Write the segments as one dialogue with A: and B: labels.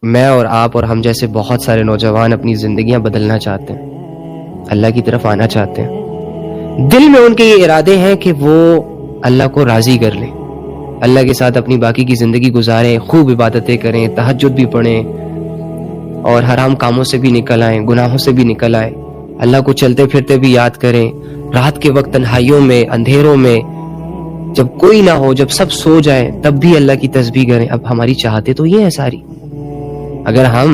A: میں اور آپ اور ہم جیسے بہت سارے نوجوان اپنی زندگیاں بدلنا چاہتے ہیں، اللہ کی طرف آنا چاہتے ہیں، دل میں ان کے یہ ارادے ہیں کہ وہ اللہ کو راضی کر لیں، اللہ کے ساتھ اپنی باقی کی زندگی گزاریں، خوب عبادتیں کریں، تہجد بھی پڑھیں اور حرام کاموں سے بھی نکل آئیں، گناہوں سے بھی نکل آئیں، اللہ کو چلتے پھرتے بھی یاد کریں، رات کے وقت تنہائیوں میں، اندھیروں میں، جب کوئی نہ ہو، جب سب سو جائیں تب بھی اللہ کی تسبیح کریں۔ اب ہماری چاہتے تو یہ ہے ساری، اگر ہم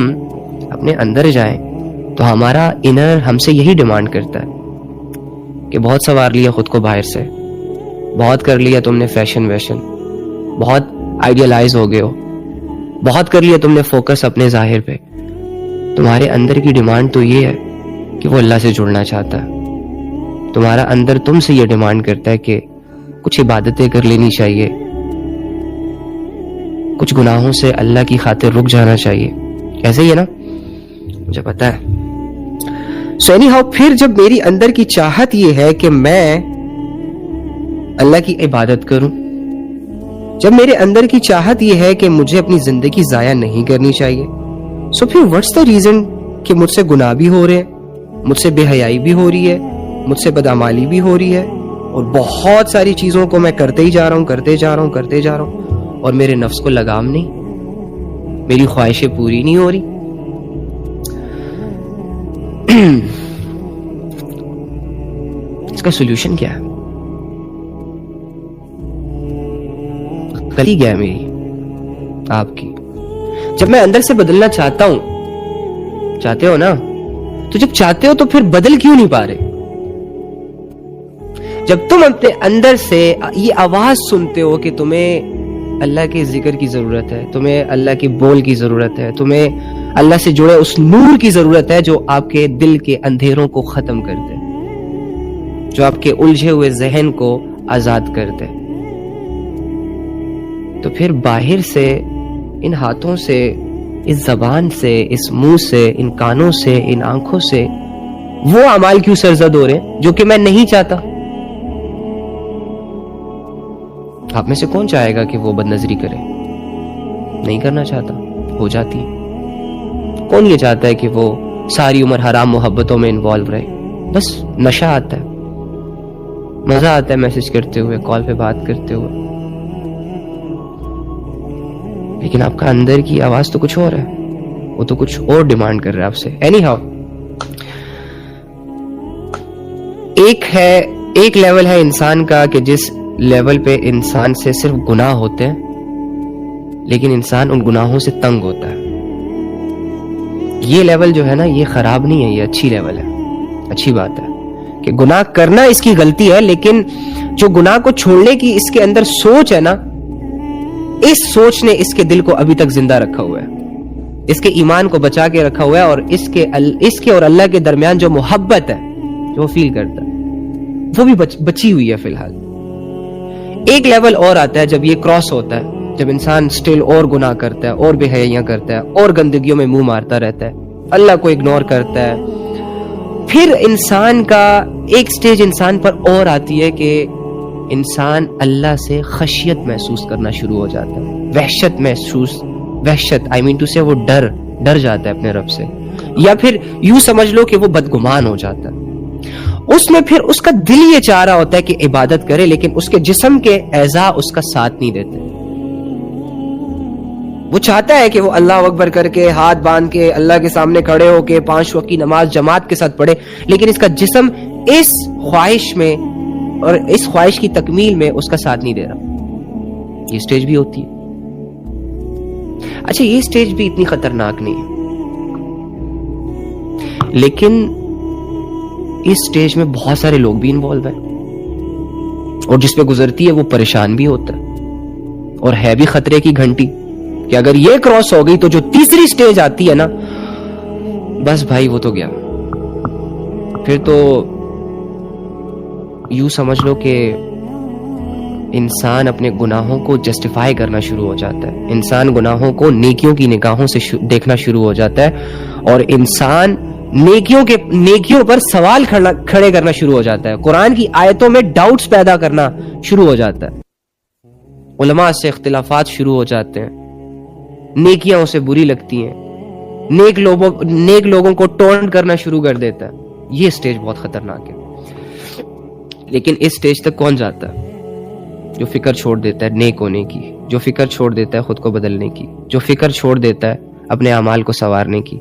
A: اپنے اندر جائیں تو ہمارا انر ہم سے یہی ڈیمانڈ کرتا ہے کہ بہت سنوار لیا خود کو باہر سے، بہت کر لیا تم نے فیشن ویشن، بہت آئیڈیلائز ہو گئے ہو، بہت کر لیا تم نے فوکس اپنے ظاہر پہ۔ تمہارے اندر کی ڈیمانڈ تو یہ ہے کہ وہ اللہ سے جڑنا چاہتا ہے، تمہارا اندر تم سے یہ ڈیمانڈ کرتا ہے کہ کچھ عبادتیں کر لینی چاہیے، کچھ گناہوں سے اللہ کی خاطر رک جانا چاہیے، ایسے ہی ہے نا؟ مجھے پتا ہے۔ سو اینی ہاؤ، پھر جب میری اندر کی چاہت یہ ہے کہ میں اللہ کی عبادت کروں، جب میرے اندر کی چاہت یہ ہے کہ مجھے اپنی زندگی ضائع نہیں کرنی چاہیے، سو پھر واٹس دا ریزن کہ مجھ سے گناہ بھی ہو رہے ہیں، مجھ سے بے حیائی بھی ہو رہی ہے، مجھ سے بدعمالی بھی ہو رہی ہے، اور بہت ساری چیزوں کو میں کرتے ہی جا رہا ہوں اور میرے نفس کو لگام نہیں، میری خواہشیں پوری نہیں ہو رہی۔ اس کا سولوشن کیا ہے؟ غلطی کیا ہے میری آپ کی؟ جب میں اندر سے بدلنا چاہتا ہوں، چاہتے ہو نا، تو جب چاہتے ہو تو پھر بدل کیوں نہیں پا رہے؟ جب تم اپنے اندر سے یہ آواز سنتے ہو کہ تمہیں اللہ کے ذکر کی ضرورت ہے، تمہیں اللہ کے بول کی ضرورت ہے، تمہیں اللہ سے جڑے اس نور کی ضرورت ہے جو آپ کے دل کے اندھیروں کو ختم کر دے، جو آپ کے الجھے ہوئے ذہن کو آزاد کر دے، تو پھر باہر سے، ان ہاتھوں سے، اس زبان سے، اس منہ سے، ان کانوں سے، ان آنکھوں سے وہ اعمال کیوں سرزد ہو رہے ہیں جو کہ میں نہیں چاہتا؟ آپ میں سے کون چاہے گا کہ وہ بد نظری کرے؟ نہیں کرنا چاہتا، ہو جاتی۔ کون یہ چاہتا ہے کہ وہ ساری عمر حرام محبتوں میں انوالو رہے؟ بس نشہ آتا ہے، مزہ آتا ہے میسج کرتے ہوئے، کال پہ بات کرتے ہوئے، لیکن آپ کا اندر کی آواز تو کچھ اور ہے، وہ تو کچھ اور ڈیمانڈ کر رہا ہے آپ سے۔ اینی ہاؤ، ایک لیول ہے انسان کا کہ جس لیول پہ انسان سے صرف گناہ ہوتے ہیں لیکن انسان ان گناہوں سے تنگ ہوتا ہے۔ یہ لیول جو ہے نا، یہ خراب نہیں ہے، یہ اچھی لیول ہے، اچھی بات ہے کہ گناہ کرنا اس کی غلطی ہے، لیکن جو گناہ کو چھوڑنے کی اس کے اندر سوچ ہے نا، اس سوچ نے اس کے دل کو ابھی تک زندہ رکھا ہوا ہے، اس کے ایمان کو بچا کے رکھا ہوا ہے، اور اس کے اور اللہ کے درمیان جو محبت ہے، جو فیل کرتا ہے، وہ بھی بچی ہوئی ہے فی الحال۔ ایک لیول اور آتا ہے جب یہ کراس ہوتا ہے، جب انسان سٹل اور گناہ کرتا ہے، اور بے حیائیاں کرتا ہے، اور گندگیوں میں منہ مارتا رہتا ہے، اللہ کو اگنور کرتا ہے، پھر انسان کا ایک سٹیج انسان پر اور آتی ہے کہ انسان اللہ سے خشیت محسوس کرنا شروع ہو جاتا ہے، وحشت آئی مین ٹو سے، وہ ڈر جاتا ہے اپنے رب سے، یا پھر یوں سمجھ لو کہ وہ بدگمان ہو جاتا ہے۔ اس میں پھر اس کا دل یہ چاہ رہا ہوتا ہے کہ عبادت کرے، لیکن اس کے جسم کے اعضاء اس کا ساتھ نہیں دیتے۔ وہ چاہتا ہے کہ وہ اللہ اکبر کر کے، ہاتھ باندھ کے، اللہ کے سامنے کھڑے ہو کے 5 وقت کی نماز جماعت کے ساتھ پڑھے، لیکن اس کا جسم اس خواہش میں اور اس خواہش کی تکمیل میں اس کا ساتھ نہیں دے رہا۔ یہ سٹیج بھی ہوتی ہے۔ اچھا، یہ سٹیج بھی اتنی خطرناک نہیں ہے، لیکن اس سٹیج میں بہت سارے لوگ بھی انوالو ہیں، اور جس پہ گزرتی ہے وہ پریشان بھی ہوتا ہے، اور ہے بھی خطرے کی گھنٹی کہ اگر یہ کراس ہو گئی تو جو تیسری سٹیج آتی ہے نا، بس بھائی وہ تو گیا، پھر تو یوں سمجھ لو کہ انسان اپنے گناہوں کو جسٹیفائی کرنا شروع ہو جاتا ہے، انسان گناہوں کو نیکیوں کی نگاہوں سے دیکھنا شروع ہو جاتا ہے، اور انسان نیکیوں پر سوال کھڑے کرنا شروع ہو جاتا ہے، قرآن کی آیتوں میں ڈاؤٹس پیدا کرنا شروع ہو جاتا ہے، علماء سے اختلافات شروع ہو جاتے ہیں، نیکیاں اسے بری لگتی ہیں, نیک لوگوں کو ٹونٹ کرنا شروع کر دیتا ہے. یہ سٹیج بہت خطرناک ہے. لیکن اس سٹیج تک کون جاتا ہے؟ جو فکر چھوڑ دیتا ہے نیک ہونے کی, جو فکر چھوڑ دیتا ہے خود کو بدلنے کی, جو فکر چھوڑ دیتا ہے اپنے اعمال کو سنوارنے کی,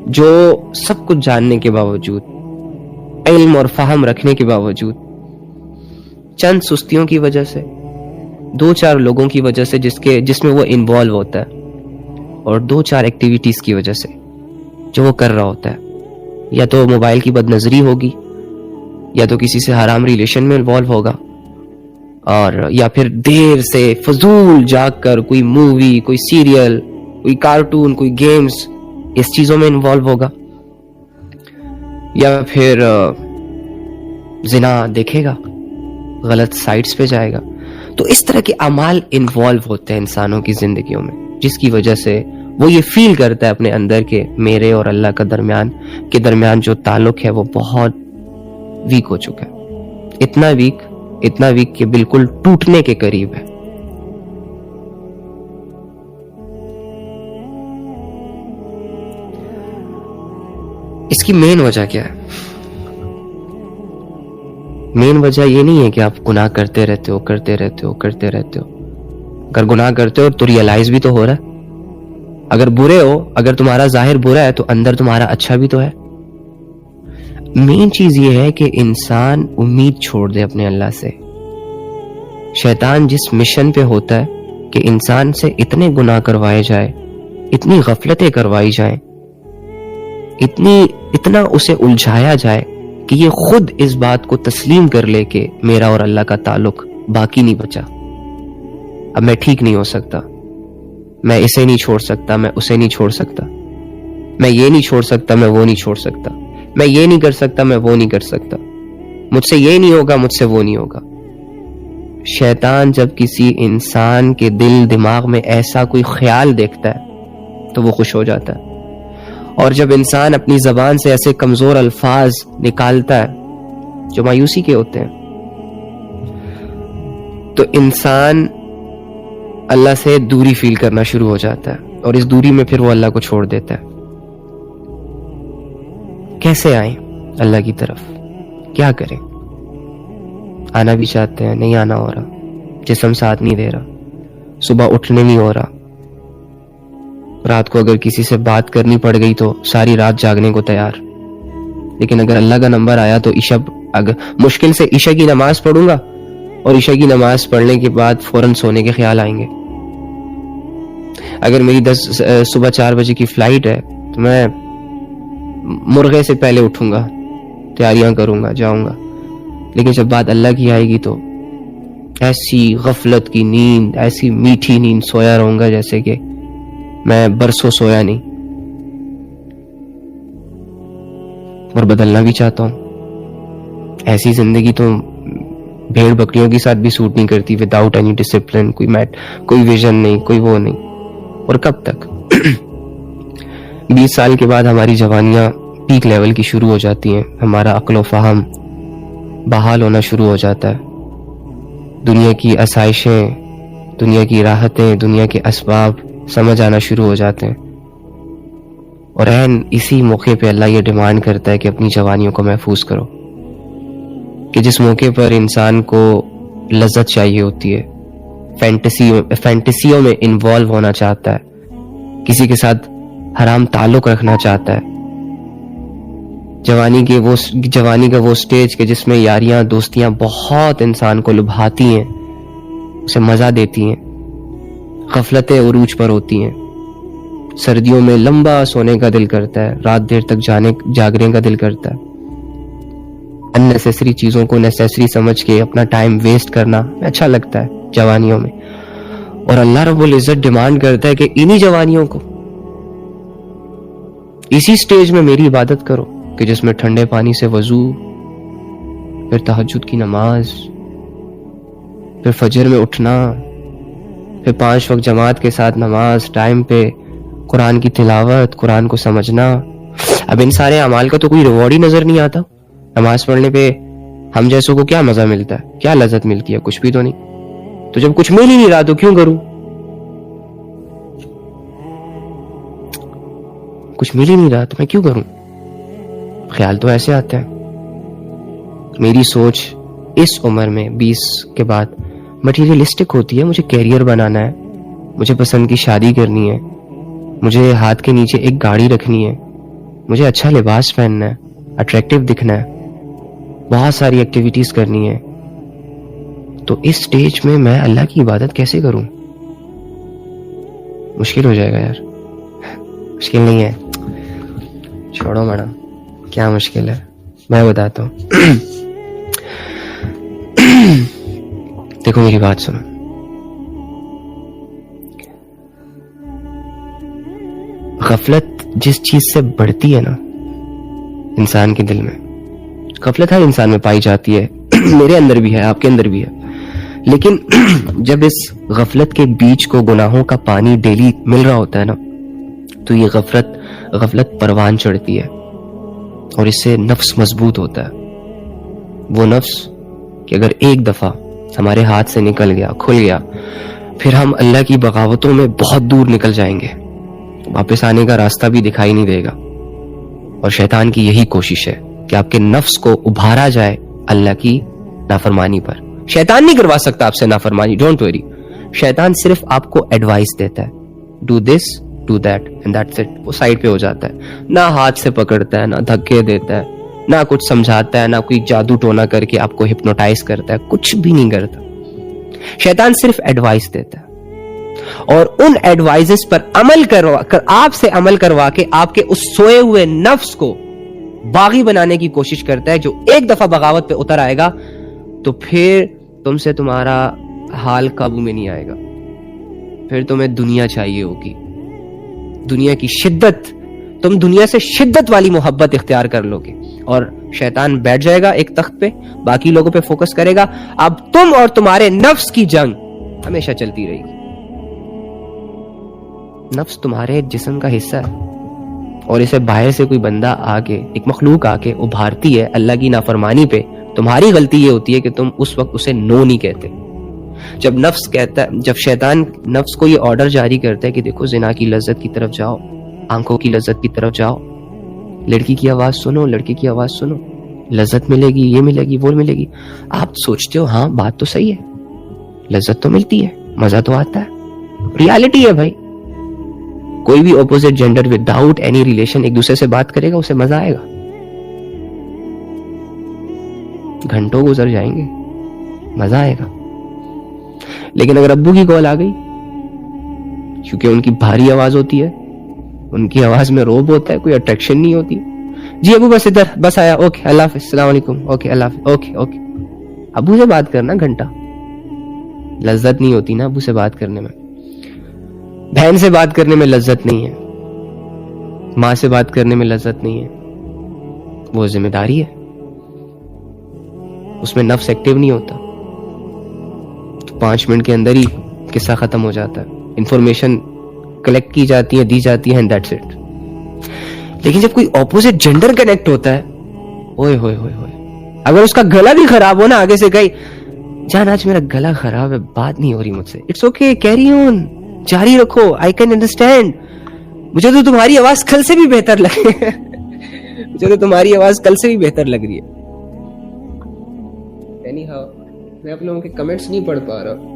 A: جو سب کچھ جاننے کے باوجود, علم اور فہم رکھنے کے باوجود, چند سستیوں کی وجہ سے, 2-4 لوگوں کی وجہ سے جس میں وہ انوالو ہوتا ہے, اور 2-4 ایکٹیویٹیز کی وجہ سے جو وہ کر رہا ہوتا ہے, یا تو موبائل کی بد نظری ہوگی, یا تو کسی سے حرام ریلیشن میں انوالو ہوگا, اور یا پھر دیر سے فضول جاگ کر کوئی مووی, کوئی سیریل, کوئی کارٹون, کوئی گیمز, اس چیزوں میں انوالو ہوگا, یا پھر زنا دیکھے گا, غلط سائٹس پہ جائے گا. تو اس طرح کے اعمال انوالو ہوتے ہیں انسانوں کی زندگیوں میں, جس کی وجہ سے وہ یہ فیل کرتا ہے اپنے اندر کہ میرے اور اللہ کا درمیان جو تعلق ہے وہ بہت ویک ہو چکا ہے. اتنا ویک کہ بالکل ٹوٹنے کے قریب ہے. اس کی مین وجہ کیا ہے؟ مین وجہ یہ نہیں ہے کہ آپ گناہ کرتے رہتے ہو. اگر گناہ کرتے ہو تو ریئلائز بھی تو ہو رہا ہے. اگر برے ہو, اگر تمہارا ظاہر برا ہے تو اندر تمہارا اچھا بھی تو ہے. مین چیز یہ ہے کہ انسان امید چھوڑ دے اپنے اللہ سے. شیطان جس مشن پہ ہوتا ہے کہ انسان سے اتنے گناہ کروائے جائے, اتنی غفلتیں کروائی جائیں, اتنا اسے الجھایا جائے کہ یہ خود اس بات کو تسلیم کر لے کہ میرا اور اللہ کا تعلق باقی نہیں بچا, اب میں ٹھیک نہیں ہو سکتا, میں اسے نہیں چھوڑ سکتا, میں اسے نہیں چھوڑ سکتا, میں یہ نہیں چھوڑ سکتا, میں وہ نہیں چھوڑ سکتا, میں یہ نہیں کر سکتا, میں وہ نہیں کر سکتا, مجھ سے یہ نہیں ہوگا, مجھ سے وہ نہیں ہوگا. شیطان جب کسی انسان کے دل دماغ میں ایسا کوئی خیال دیکھتا ہے تو وہ خوش ہو جاتا ہے. اور جب انسان اپنی زبان سے ایسے کمزور الفاظ نکالتا ہے جو مایوسی کے ہوتے ہیں, تو انسان اللہ سے دوری فیل کرنا شروع ہو جاتا ہے, اور اس دوری میں پھر وہ اللہ کو چھوڑ دیتا ہے. کیسے آئیں اللہ کی طرف؟ کیا کریں؟ آنا بھی چاہتے ہیں, نہیں آنا ہو رہا, جسم ساتھ نہیں دے رہا, صبح اٹھنے نہیں ہو رہا, رات کو اگر کسی سے بات کرنی پڑ گئی تو ساری رات جاگنے کو تیار. لیکن اگر اللہ کا نمبر آیا تو اگر مشکل سے عشاء کی نماز پڑھوں گا, اور عشاء کی نماز پڑھنے کے بعد فوراً سونے کے خیال آئیں گے. اگر میری صبح 4 بجے کی فلائٹ ہے تو میں مرغے سے پہلے اٹھوں گا, تیاریاں کروں گا, جاؤں گا. لیکن جب بات اللہ کی آئے گی تو ایسی غفلت کی نیند, ایسی میٹھی نیند سویا رہوں گا جیسے کہ میں برسوں سویا نہیں. اور بدلنا بھی چاہتا ہوں. ایسی زندگی تو بھیڑ بکریوں کے ساتھ بھی سوٹ نہیں کرتی, وداؤٹ اینی ڈسپلن, کوئی ویژن نہیں, کوئی وہ نہیں. اور کب تک؟ 20 سال کے بعد ہماری جوانیاں پیک لیول کی شروع ہو جاتی ہیں, ہمارا عقل و فہم بحال ہونا شروع ہو جاتا ہے, دنیا کی آسائشیں, دنیا کی راحتیں, دنیا کے اسباب سمجھ آنا شروع ہو جاتے ہیں. اور اسی موقع پہ اللہ یہ ڈیمانڈ کرتا ہے کہ اپنی جوانیوں کو محفوظ کرو, کہ جس موقع پر انسان کو لذت چاہیے ہوتی ہے, فینٹیسیوں میں انوالو ہونا چاہتا ہے, کسی کے ساتھ حرام تعلق رکھنا چاہتا ہے, جوانی کا وہ سٹیج کہ جس میں یاریاں دوستیاں بہت انسان کو لبھاتی ہیں, اسے مزہ دیتی ہیں, غفلتیں عروج پر ہوتی ہیں. سردیوں میں لمبا سونے کا دل کرتا ہے, رات دیر تک جاگنے کا دل کرتا ہے. اننیسیسری چیزوں کو نیسیسری سمجھ کے اپنا ٹائم ویسٹ کرنا اچھا لگتا ہے جوانیوں میں. اور اللہ رب العزت ڈیمانڈ کرتا ہے کہ انہی جوانیوں کو, اسی سٹیج میں میری عبادت کرو, کہ جس میں ٹھنڈے پانی سے وضو, پھر تہجد کی نماز, پھر فجر میں اٹھنا, پھر 5 وقت جماعت کے ساتھ نماز, ٹائم پہ قرآن کی تلاوت, قرآن کو سمجھنا. اب ان سارے اعمال کا تو کوئی ریوارڈ ہی نظر نہیں آتا. نماز پڑھنے پہ ہم جیسوں کو کیا مزہ ملتا ہے, کیا لذت ملتی ہے؟ کچھ بھی تو نہیں. تو جب کچھ مل ہی نہیں رہا تو کیوں کروں؟ کچھ مل ہی نہیں رہا تو میں کیوں کروں. خیال تو ایسے آتے ہیں. میری سوچ اس عمر میں 20 کے بعد مٹیریلسٹک ہوتی ہے. مجھے کیریئر بنانا ہے, مجھے پسند کی شادی کرنی ہے, مجھے ہاتھ کے نیچے ایک گاڑی رکھنی ہے, مجھے اچھا لباس پہننا ہے, اٹریکٹیو دکھنا ہے, بہت ساری ایکٹیویٹیز کرنی ہے. تو اس سٹیج میں اللہ کی عبادت کیسے کروں؟ مشکل ہو جائے گا یار. مشکل نہیں ہے, چھوڑو میڈم, کیا مشکل ہے, میں بتاتا ہوں. دیکھو میری بات سنو. غفلت جس چیز سے بڑھتی ہے نا انسان کے دل میں, غفلت ہر انسان میں پائی جاتی ہے, میرے اندر بھی ہے, آپ کے اندر بھی ہے. لیکن جب اس غفلت کے بیچ کو گناہوں کا پانی ڈیلی مل رہا ہوتا ہے نا, تو یہ غفلت پروان چڑھتی ہے, اور اس سے نفس مضبوط ہوتا ہے. وہ نفس کہ اگر ایک دفعہ ہمارے ہاتھ سے نکل گیا, کھل گیا, پھر ہم اللہ کی بغاوتوں میں بہت دور نکل جائیں گے, واپس آنے کا راستہ بھی دکھائی نہیں دے گا. اور شیطان کی یہی کوشش ہے کہ آپ کے نفس کو ابھارا جائے اللہ کی نافرمانی پر. شیطان نہیں کروا سکتا آپ سے نافرمانی, ڈونٹ وری. شیطان صرف آپ کو ایڈوائس دیتا ہے, do this do that and that's it. وہ سائڈ پہ ہو جاتا ہے, نہ ہاتھ سے پکڑتا ہے, نہ دھکے دیتا ہے, نہ کچھ سمجھاتا ہے, نہ کوئی جادو ٹونا کر کے آپ کو ہپنوٹائز کرتا ہے, کچھ بھی نہیں کرتا. شیطان صرف ایڈوائس دیتا ہے, اور ان ایڈوائزز پر عمل کروا کر آپ سے عمل کروا کے آپ کے اس سوئے ہوئے نفس کو باغی بنانے کی کوشش کرتا ہے, جو ایک دفعہ بغاوت پہ اتر آئے گا تو پھر تم سے تمہارا حال قابو میں نہیں آئے گا. پھر تمہیں دنیا چاہیے ہوگی, دنیا کی شدت, تم دنیا سے شدت والی محبت اختیار کر لو گے, اور شیطان بیٹھ جائے گا ایک تخت پہ, باقی لوگوں پہ فوکس کرے گا. اب تم اور تمہارے نفس کی جنگ ہمیشہ چلتی رہے گی. نفس تمہارے جسم کا حصہ ہے, اور اسے باہر سے کوئی بندہ آ کے, ایک مخلوق آ کے ابھارتی ہے اللہ کی نافرمانی پہ. تمہاری غلطی یہ ہوتی ہے کہ تم اس وقت اسے نو نہیں کہتے. جب نفس کہتا ہے, جب شیطان نفس کو یہ آرڈر جاری کرتا ہے کہ دیکھو زنا کی لذت کی طرف جاؤ, آنکھوں کی لذت کی طرف جاؤ, لڑکی کی آواز سنو, لڑکے کی آواز سنو, لذت ملے گی, یہ ملے گی, وہ ملے گی. آپ سوچتے ہو ہاں بات تو صحیح ہے, لذت تو ملتی ہے, مزہ تو آتا ہے, ریالٹی ہے بھائی. کوئی بھی opposite gender without any relation ایک دوسرے سے بات کرے گا, اسے مزہ آئے گا, گھنٹوں گزر جائیں گے, مزہ آئے گا. لیکن اگر ابو کی کال آ گئی, کیونکہ ان کی بھاری آواز ہوتی ہے, ان کی آواز میں روب ہوتا ہے, کوئی اٹریکشن نہیں ہوتی, جی ابو بس ادھر, بس آیا, اوکے اللہ حافظ, السلام علیکم, اوکے اللہ حافظ, اوکے اوکے. ابو سے بات کرنا گھنٹہ, لذت نہیں ہوتی نا ابو سے بات کرنے میں. بہن سے بات کرنے میں لذت نہیں ہے, ماں سے بات کرنے میں لذت نہیں ہے. وہ ذمہ داری ہے, اس میں نفس ایکٹیو نہیں ہوتا, تو 5 منٹ کے اندر ہی قصہ ختم ہو جاتا ہے. انفارمیشن کلیکٹ کی جاتی ہے, دی جاتی ہے, اینڈ دیٹس اٹ. لیکن جب کوئی اپوزٹ جینڈر کنیکٹ ہوتا ہے, اوئے ہوئے ہوئے ہوئے, اگر اس کا گلا بھی خراب ہو نا, آگے سے کہی جان آج میرا گلا خراب ہے, بات نہیں ہو رہی مجھ سے, اٹس اوکے, کیری آن, جاری رکھو, آئی کین انڈرسٹینڈ, مجھے تو تمہاری آواز کل سے بھی بہتر لگے, مجھے تو تمہاری آواز کل سے بھی بہتر لگ رہی ہے. اینی ہاؤ, میں آپ لوگوں کے کمنٹس نہیں پڑھ پا رہا.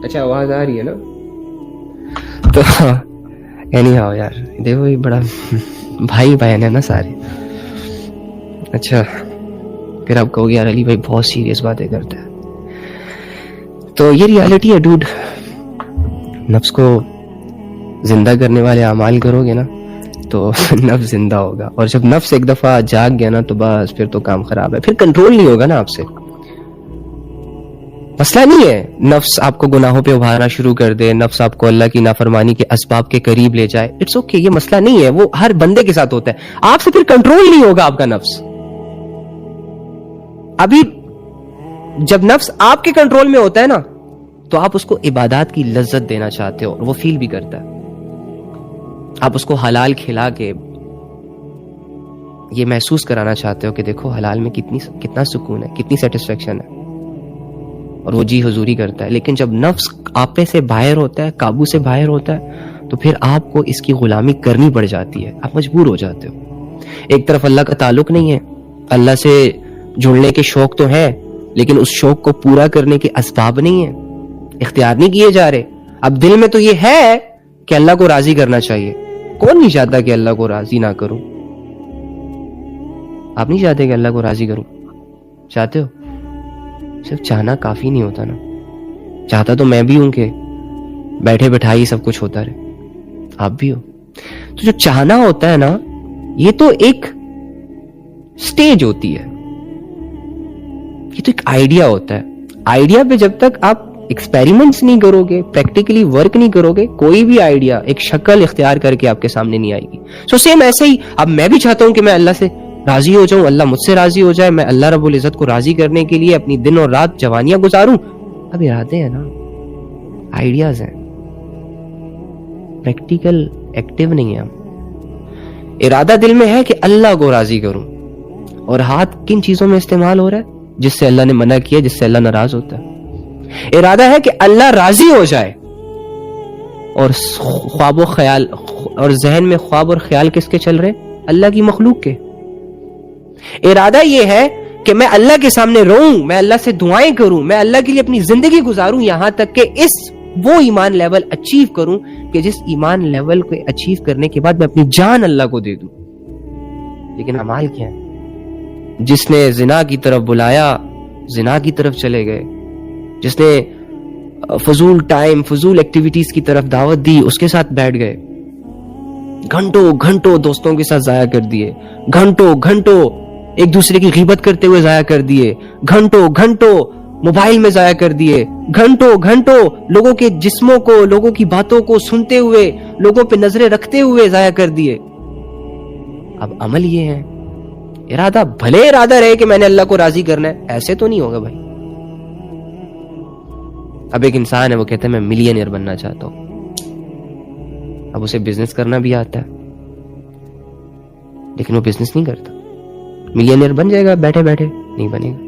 A: اچھا آواز آ رہی ہے نا؟ تو اینی ہاؤ یار, دیکھو یہ بڑا بھائی بہن ہے نا سارے. اچھا پھر آپ کہو گے یار علی بھائی بہت سیریس باتیں کرتا ہے. تو یہ ریالٹی ہے ڈوڈ. نفس کو زندہ کرنے والے اعمال کرو گے نا تو نفس زندہ ہوگا, اور جب نفس ایک دفعہ جاگ گیا نا تو بس پھر تو کام خراب ہے, پھر کنٹرول نہیں ہوگا نا آپ سے. مسئلہ نہیں ہے نفس آپ کو گناہوں پہ ابھارنا شروع کر دے, نفس آپ کو اللہ کی نافرمانی کے اسباب کے قریب لے جائے, اٹس اوکے, یہ مسئلہ نہیں ہے, وہ ہر بندے کے ساتھ ہوتا ہے. آپ سے پھر کنٹرول نہیں ہوگا آپ کا نفس. ابھی جب نفس آپ کے کنٹرول میں ہوتا ہے نا تو آپ اس کو عبادات کی لذت دینا چاہتے ہو, اور وہ فیل بھی کرتا ہے. آپ اس کو حلال کھلا کے یہ محسوس کرانا چاہتے ہو کہ دیکھو حلال میں کتنا سکون ہے، کتنی سیٹسفیکشن ہے، اور وہ جی حضوری کرتا ہے. لیکن جب نفس آپے سے باہر ہوتا ہے، قابو سے باہر ہوتا ہے، تو پھر آپ کو اس کی غلامی کرنی پڑ جاتی ہے، آپ مجبور ہو جاتے ہو. ایک طرف اللہ کا تعلق نہیں ہے، اللہ سے جڑنے کے شوق تو ہے، لیکن اس شوق کو پورا کرنے کے اسباب نہیں ہیں، اختیار نہیں کیے جا رہے. اب دل میں تو یہ ہے کہ اللہ کو راضی کرنا چاہیے. کون نہیں چاہتا کہ اللہ کو راضی نہ کروں؟ آپ نہیں چاہتے کہ اللہ کو راضی کروں؟ چاہتے ہو؟ صرف چاہنا کافی نہیں ہوتا نا. چاہتا تو میں بھی ہوں کہ بیٹھے بٹھائی سب کچھ ہوتا رہے، آپ بھی ہو. تو جو چاہنا ہوتا ہے نا، یہ تو ایک سٹیج ہوتی ہے، یہ تو ایک آئیڈیا ہوتا ہے. آئیڈیا پہ جب تک آپ ایکسپیریمنٹس نہیں کرو گے، پریکٹیکلی ورک نہیں کرو گے، کوئی بھی آئیڈیا ایک شکل اختیار کر کے آپ کے سامنے نہیں آئے گی. سو سیم ایسے ہی اب میں بھی چاہتا ہوں کہ میں اللہ سے راضی ہو جاؤں، اللہ مجھ سے راضی ہو جائے، میں اللہ رب العزت کو راضی کرنے کے لیے اپنی دن اور رات جوانیاں گزاروں. اب ارادے ہیں نا، آئیڈیاز ہیں، پریکٹیکل ایکٹیو نہیں ہے. ارادہ دل میں ہے کہ اللہ کو راضی کروں، اور ہاتھ کن چیزوں میں استعمال ہو رہا ہے؟ جس سے اللہ نے منع کیا، جس سے اللہ ناراض ہوتا ہے. ارادہ ہے کہ اللہ راضی ہو جائے، اور خواب و خیال اور ذہن میں خواب اور خیال کس کے چل رہے؟ اللہ کی مخلوق کے. ارادہ یہ ہے کہ میں اللہ کے سامنے روؤں، میں اللہ سے دعائیں کروں، میں اللہ کے لیے اپنی زندگی گزاروں، یہاں تک کہ وہ ایمان لیول اچیو کروں کہ جس ایمان لیول کو اچیو کرنے کے بعد میں اپنی جان اللہ کو دے دوں. لیکن اعمال کیا ہے؟ جس نے زنا کی طرف بلایا، زنا کی طرف چلے گئے. جس نے فضول ٹائم، فضول ایکٹیویٹیز کی طرف دعوت دی، اس کے ساتھ بیٹھ گئے. گھنٹوں گھنٹوں دوستوں کے ساتھ ضائع کر دیے، گھنٹوں گھنٹوں ایک دوسرے کی غیبت کرتے ہوئے ضائع کر دیے، گھنٹوں گھنٹوں موبائل میں ضائع کر دیے، گھنٹوں گھنٹوں لوگوں کے جسموں کو، لوگوں کی باتوں کو سنتے ہوئے، لوگوں پہ نظریں رکھتے ہوئے ضائع کر دیے. اب عمل یہ ہے، ارادہ بھلے ارادہ رہے کہ میں نے اللہ کو راضی کرنا ہے، ایسے تو نہیں ہوگا بھائی. اب ایک انسان ہے، وہ کہتا ہے میں ملینئر بننا چاہتا ہوں. اب اسے بزنس کرنا بھی آتا ہے، لیکن وہ بزنس نہیں کرتا. ملینئر بن جائے گا بیٹھے بیٹھے؟ نہیں بنے گا.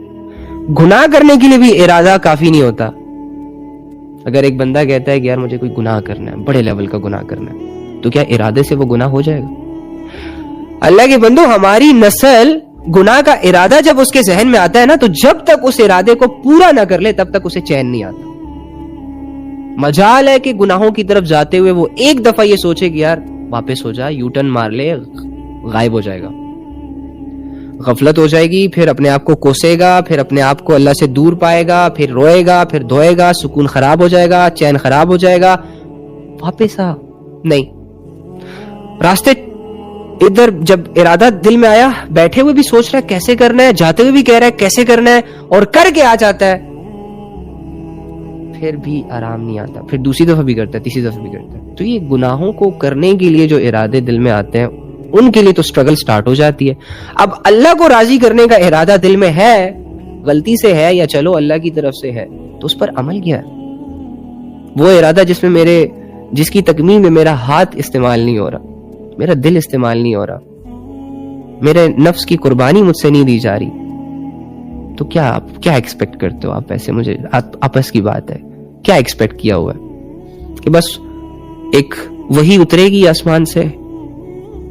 A: گناہ کرنے کے لیے بھی ارادہ کافی نہیں ہوتا. اگر ایک بندہ کہتا ہے کہ یار مجھے کوئی گناہ کرنا ہے، بڑے لیول کا گناہ کرنا ہے، تو کیا ارادے سے وہ گناہ ہو جائے گا؟ اللہ کے بندو، ہماری نسل گناہ کا ارادہ جب اس کے ذہن میں آتا ہے نا، تو جب تک اس ارادے کو پورا نہ کر لے تب تک اسے چین نہیں آتا. مجال ہے کہ گناہوں کی طرف جاتے ہوئے وہ ایک دفعہ یہ سوچے کہ یار واپس ہو جا، یو ٹرن مار لے، غائب ہو جائے گا، غفلت ہو جائے گی، پھر اپنے آپ کو کوسے گا، پھر اپنے آپ کو اللہ سے دور پائے گا، پھر روئے گا، پھر دھوئے گا، سکون خراب ہو جائے گا، چین خراب ہو جائے گا، واپس آ. نہیں، راستے ادھر جب ارادہ دل میں آیا، بیٹھے ہوئے بھی سوچ رہا ہے کیسے کرنا ہے، جاتے ہوئے بھی کہہ رہا ہے کیسے کرنا ہے، اور کر کے آ جاتا ہے، پھر بھی آرام نہیں آتا، پھر دوسری دفعہ بھی کرتا ہے، تیسری دفعہ بھی کرتا ہے. تو یہ گناہوں کو کرنے کے لیے جو ارادے دل میں آتے ہیں، ان کے لیے تو اسٹرگل سٹارٹ ہو جاتی ہے. اب اللہ کو راضی کرنے کا ارادہ دل میں ہے، غلطی سے ہے یا چلو اللہ کی طرف سے ہے، تو اس پر عمل کیا ہے؟ وہ ارادہ جس کی تکمیل میں میرا ہاتھ استعمال نہیں ہو رہا، میرا دل استعمال نہیں ہو رہا، میرے نفس کی قربانی مجھ سے نہیں دی جا رہی، تو کیا آپ کیا ایکسپیکٹ کرتے ہو؟ آپ ایسے مجھے آپس کی بات ہے، کیا ایکسپیکٹ کیا ہوا ہے کہ بس ایک وحی اترے گی آسمان سے،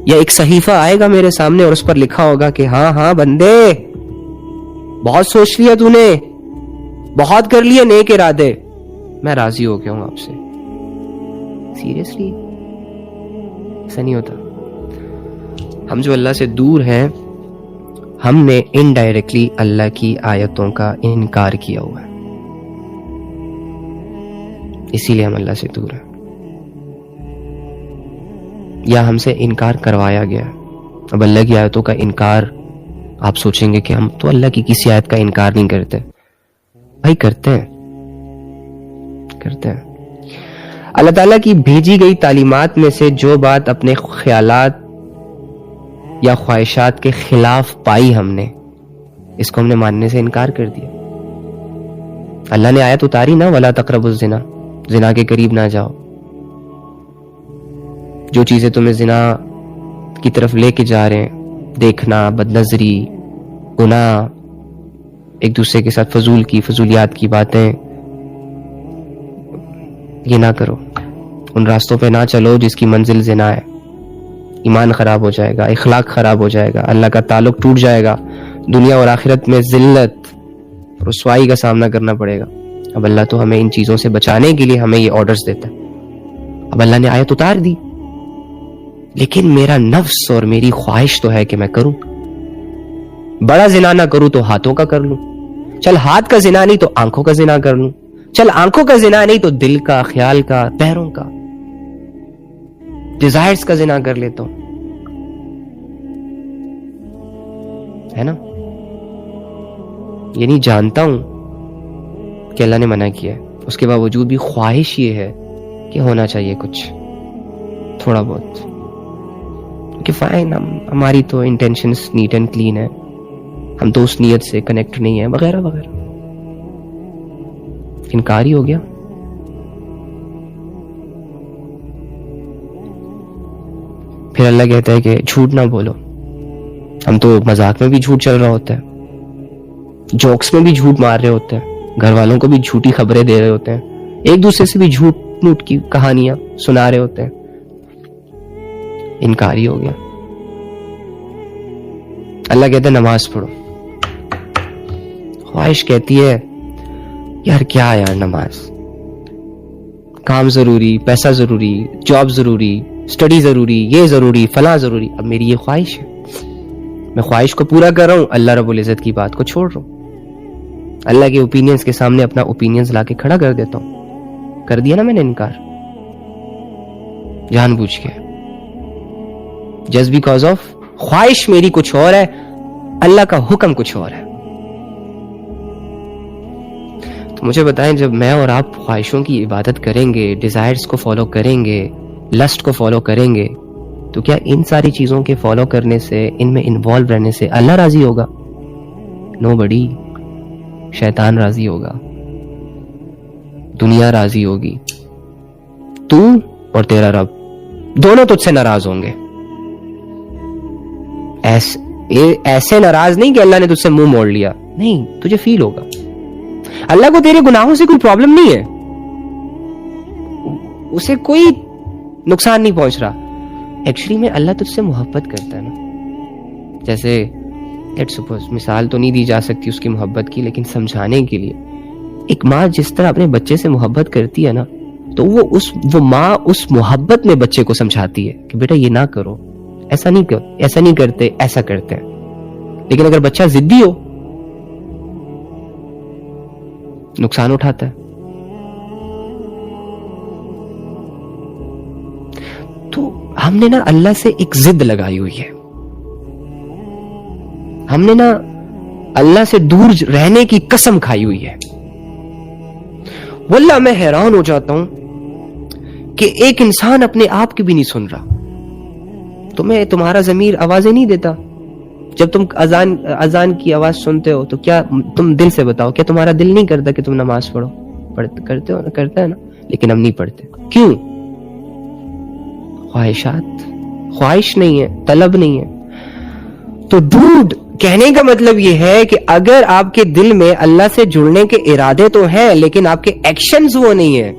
A: یا ایک صحیفہ آئے گا میرے سامنے اور اس پر لکھا ہوگا کہ ہاں ہاں بندے، بہت سوچ لیا تو نے، بہت کر لیے نیک ارادے، میں راضی ہو گیا ہوں آپ سے؟ سیریسلی ایسا نہیں ہوتا. ہم جو اللہ سے دور ہیں، ہم نے انڈائریکٹلی اللہ کی آیتوں کا انکار کیا ہوا ہے، اسی لیے ہم اللہ سے دور ہیں، یا ہم سے انکار کروایا گیا. اب اللہ کی آیتوں کا انکار، آپ سوچیں گے کہ ہم تو اللہ کی کسی آیت کا انکار نہیں کرتے. بھائی کرتے ہیں. اللہ تعالیٰ کی بھیجی گئی تعلیمات میں سے جو بات اپنے خیالات یا خواہشات کے خلاف پائی ہم نے، اس کو ہم نے ماننے سے انکار کر دیا. اللہ نے آیت اتاری نا، وَلَا تَقْرَبُوا الزِّنَا، زنا کے قریب نہ جاؤ. جو چیزیں تمہیں زنا کی طرف لے کے جا رہے ہیں، دیکھنا، بد نظری، گناہ، ایک دوسرے کے ساتھ فضولیات کی باتیں، یہ نہ کرو، ان راستوں پہ نہ چلو جس کی منزل زنا ہے. ایمان خراب ہو جائے گا، اخلاق خراب ہو جائے گا، اللہ کا تعلق ٹوٹ جائے گا، دنیا اور آخرت میں ذلت، رسوائی کا سامنا کرنا پڑے گا. اب اللہ تو ہمیں ان چیزوں سے بچانے کے لیے ہمیں یہ آرڈرز دیتا ہے. اب اللہ نے آیت اتار دی، لیکن میرا نفس اور میری خواہش تو ہے کہ میں کروں. بڑا زنا نہ کروں تو ہاتھوں کا کر لوں. چل ہاتھ کا زنا نہیں تو آنکھوں کا زنا کر لوں. چل آنکھوں کا زنا نہیں تو دل کا، خیال کا، پیروں کا، ڈیزائرز کا زنا کر لیتا ہوں، ہے نا. یعنی جانتا ہوں کہ اللہ نے منع کیا ہے، اس کے باوجود بھی خواہش یہ ہے کہ ہونا چاہیے کچھ تھوڑا بہت، کہ فائن ہماری تو انٹینشنز نیٹ اینڈ کلین ہے، ہم تو اس نیت سے کنیکٹ نہیں ہیں، وغیرہ وغیرہ. انکار ہی ہو گیا. پھر اللہ کہتا ہے کہ جھوٹ نہ بولو. ہم تو مذاق میں بھی جھوٹ چل رہا ہوتا ہے، جوکس میں بھی جھوٹ مار رہے ہوتے ہیں، گھر والوں کو بھی جھوٹی خبریں دے رہے ہوتے ہیں، ایک دوسرے سے بھی جھوٹ نوٹ کی کہانیاں سنا رہے ہوتے ہیں. انکار ہی ہو گیا. اللہ کہتا ہے نماز پڑھو. خواہش کہتی ہے یار کیا یار، نماز، کام ضروری، پیسہ ضروری، جاب ضروری، اسٹڈی ضروری، یہ ضروری، فلاں ضروری. اب میری یہ خواہش ہے، میں خواہش کو پورا کر رہا ہوں، اللہ رب العزت کی بات کو چھوڑ رہا ہوں، اللہ کے اوپینینز کے سامنے اپنا اوپینینز لا کے کھڑا کر دیتا ہوں. کر دیا نا میں نے انکار، جان بوجھ کے، جسٹ بیکاز آف خواہش میری کچھ اور ہے، اللہ کا حکم کچھ اور ہے. تو مجھے بتائیں، جب میں اور آپ خواہشوں کی عبادت کریں گے، ڈیزائرز کو فالو کریں گے، لسٹ کو فالو کریں گے، تو کیا ان ساری چیزوں کے فالو کرنے سے، ان میں انوالو رہنے سے اللہ راضی ہوگا؟ نو بڑی. شیطان راضی ہوگا، دنیا راضی ہوگی، تو اور تیرا رب دونوں تجھ سے ناراض ہوں گے. ایسے ناراض نہیں کہ اللہ نے تجھ سے منہ موڑ لیا، نہیں، تجھے فیل ہوگا. اللہ کو تیرے گناہوں سے کوئی پرابلم نہیں ہے، اسے کوئی نقصان نہیں پہنچ رہا. ایکچولی میں اللہ تجھ سے محبت کرتا ہے نا. جیسے لیٹس سپوز، مثال تو نہیں دی جا سکتی اس کی محبت کی، لیکن سمجھانے کے لیے، ایک ماں جس طرح اپنے بچے سے محبت کرتی ہے نا، تو وہ ماں اس محبت میں بچے کو سمجھاتی ہے کہ بیٹا یہ نہ کرو، ایسا نہیں کرتے، ایسا کرتے ہیں. لیکن اگر بچہ ضدی ہو، نقصان اٹھاتا ہے. تو ہم نے نا اللہ سے ایک ضد لگائی ہوئی ہے، ہم نے نا اللہ سے دور رہنے کی قسم کھائی ہوئی ہے. واللہ میں حیران ہو جاتا ہوں کہ ایک انسان اپنے آپ کی بھی نہیں سن رہا. تمہارا ضمیر آوازیں نہیں دیتا جب تم اذان کی آواز سنتے ہو؟ تو کیا تم دل سے بتاؤ، کیا تمہارا دل نہیں کرتا کہ تم نماز پڑھو؟ کرتے ہو نا، کرتا ہے نا، لیکن ہم نہیں پڑھتے. کیوں؟ خواہش نہیں ہے، طلب نہیں ہے. تو ڈوڈ، کہنے کا مطلب یہ ہے کہ اگر آپ کے دل میں اللہ سے جڑنے کے ارادے تو ہیں، لیکن آپ کے ایکشنز وہ نہیں ہیں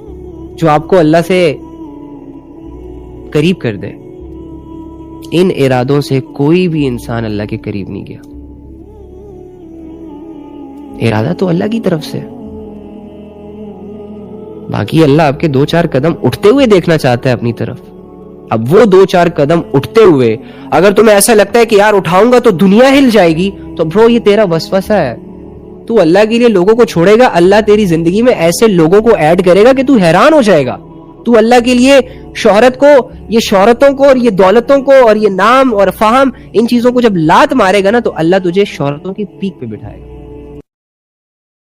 A: جو آپ کو اللہ سے قریب کر دے. ان ارادوں سے کوئی بھی انسان اللہ کے قریب نہیں گیا. ارادہ تو اللہ کی طرف سے، باقی اللہ آپ کے 2-4 قدم اٹھتے ہوئے دیکھنا چاہتا ہے اپنی طرف. اب وہ 2-4 قدم اٹھتے ہوئے اگر تمہیں ایسا لگتا ہے کہ یار اٹھاؤں گا تو دنیا ہل جائے گی، تو برو یہ تیرا وسوسہ ہے. تو اللہ کے لیے لوگوں کو چھوڑے گا، اللہ تیری زندگی میں ایسے لوگوں کو ایڈ کرے گا کہ تو حیران ہو جائے گا. تو اللہ کے لیے شہرت کو، یہ شہرتوں کو اور یہ دولتوں کو اور یہ نام اور فہم، ان چیزوں کو جب لات مارے گا نا، تو اللہ تجھے شہرتوں کی پیک پہ بٹھائے گا.